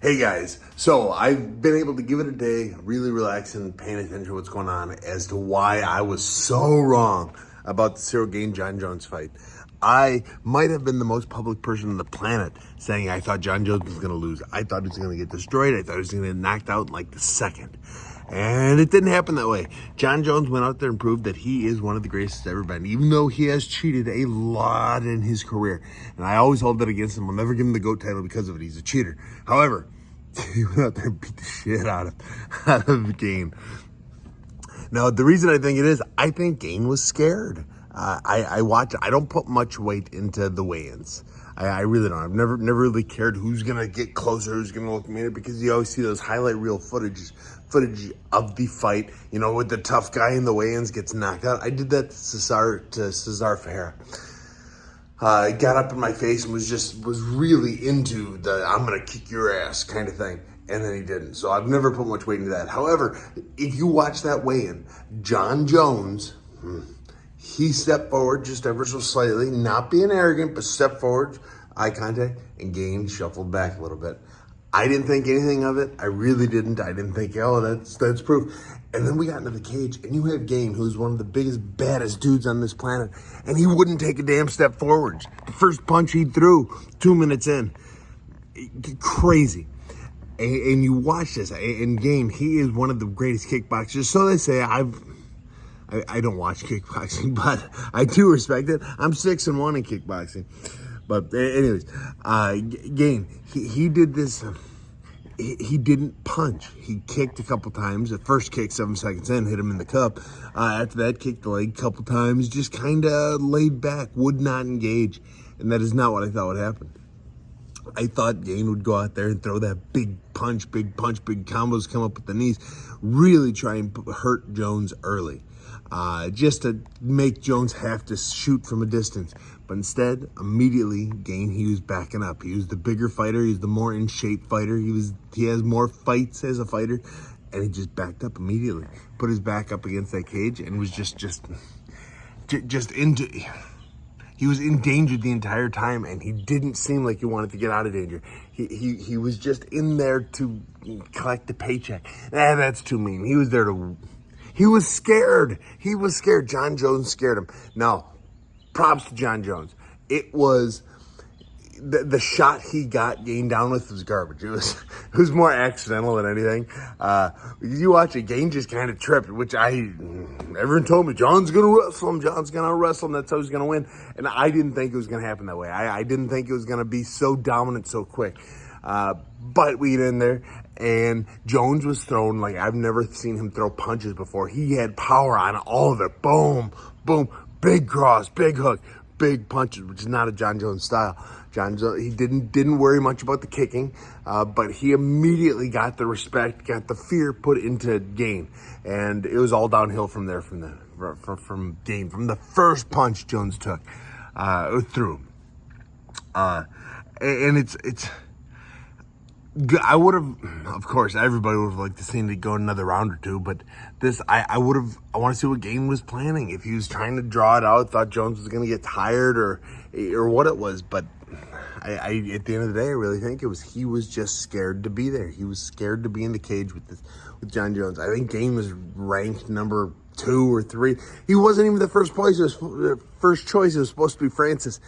Hey guys, so I've been able to give it a day, really relaxing, paying attention to what's going on as to why I was so wrong about the Cyril Gane Jon Jones fight. I might have been the most public person on the planet saying I thought Jon Jones was going to lose. I thought he was going to get destroyed. I thought he was going to get knocked out in like the second. And it didn't happen that way. Jon Jones went out there and proved that he is one of the greatest that's ever been, even though he has cheated a lot in his career. And I always hold that against him. I'll never give him the GOAT title because of it. He's a cheater. However, he went out there and beat the shit out of Gane. Now, the reason I think it is, I think Gane was scared. I watch it. I don't put much weight into the weigh-ins. I really don't. I've never really cared who's going to get closer, who's going to look meaner, because you always see those highlight reel footage of the fight, you know, with the tough guy in the weigh-ins gets knocked out. I did that to Cesar Ferreira. Got up in my face and was really into the I'm going to kick your ass kind of thing. And then he didn't. So I've never put much weight into that. However, if you watch that weigh-in, Jon Jones, he stepped forward just ever so slightly, not being arrogant, but stepped forward, eye contact, and Gane shuffled back a little bit. I didn't think anything of it. I really didn't. I didn't think, oh, that's proof. And then we got into the cage, and you have Gane, who's one of the biggest, baddest dudes on this planet, and he wouldn't take a damn step forward. The first punch he threw, 2 minutes in. Crazy. And you watch this, and Gane, he is one of the greatest kickboxers. So they say. I don't watch kickboxing, but I do respect it. I'm 6-1 in kickboxing. But anyways, Gane, he did this. He didn't punch. He kicked a couple times. The first kick, 7 seconds in, hit him in the cup. After that, kicked the leg a couple times. Just kind of laid back, would not engage. And that is not what I thought would happen. I thought Gane would go out there and throw that big punch, big combos, come up with the knees, really try and hurt Jones early. Just to make Jones have to shoot from a distance. But instead, immediately, Gane, he was backing up. He was the bigger fighter. He was the more in-shape fighter. He has more fights as a fighter. And he just backed up immediately. Put his back up against that cage and was just into... He was in danger the entire time, and he didn't seem like he wanted to get out of danger. He was just in there to collect the paycheck. That's too mean. He was there to... He was scared. He was scared. Jon Jones scared him. Now, props to Jon Jones. It was... The shot he got Gane down with was garbage. It was more accidental than anything. You watch it, Gane just kind of tripped, which everyone told me, Jon's going to wrestle him. Jon's going to wrestle him. That's how he's going to win. And I didn't think it was going to happen that way. I didn't think it was going to be so dominant so quick. But we get in there, and Jones was thrown like I've never seen him throw punches before. He had power on all of it. Boom, boom, big cross, big hook, big punches, which is not a Jon Jones style. Jon Jones, he didn't worry much about the kicking, but he immediately got the respect, got the fear put into Gane, and it was all downhill from there, from Gane, from the first punch Jones took through, and it's. I would have, of course, everybody would have liked to see it go another round or two, but this, I want to see what Gane was planning. If he was trying to draw it out, thought Jones was going to get tired or what it was, but I at the end of the day, I really think he was just scared to be there. He was scared to be in the cage with Jon Jones. I think Gane was ranked number 2 or 3. He wasn't even the first choice. First choice. It was supposed to be Francis.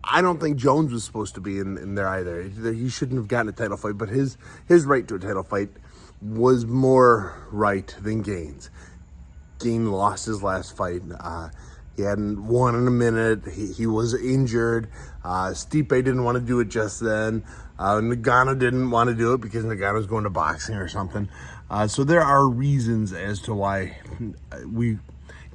I don't think Jones was supposed to be in there either. He shouldn't have gotten a title fight, but his right to a title fight was more right than Gane's. Gane lost his last fight. He hadn't won in a minute. He was injured. Stipe didn't want to do it just then. Nagano didn't want to do it because Nagano was going to boxing or something. So there are reasons as to why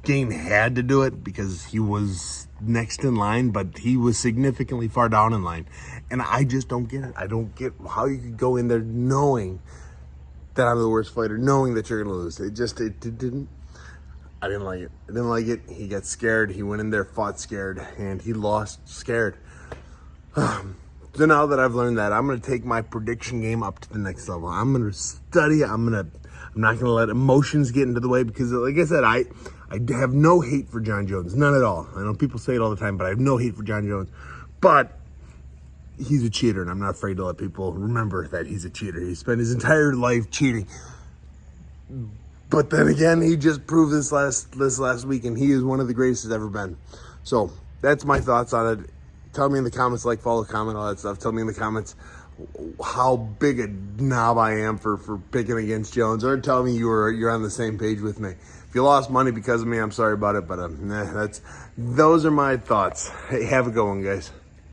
Gane had to do it, because he was next in line, but he was significantly far down in line. And I just don't get it. I don't get how you could go in there knowing that I'm the worst fighter, knowing that you're going to lose. It didn't. I didn't like it. I didn't like it. He got scared. He went in there, fought scared, and he lost scared. So now that I've learned that, I'm going to take my prediction game up to the next level. I'm going to study. I'm not going to let emotions get into the way, because, like I said, I have no hate for Jon Jones. None at all. I know people say it all the time, but I have no hate for Jon Jones. But he's a cheater, and I'm not afraid to let people remember that he's a cheater. He spent his entire life cheating. But then again, he just proved this last week, and he is one of the greatest there's ever been. So that's my thoughts on it. Tell me in the comments, like, follow, comment, all that stuff. Tell me in the comments how big a knob I am for picking against Jones, or tell me you're on the same page with me. If you lost money because of me, I'm sorry about it, but those are my thoughts. Hey, have a good one, guys.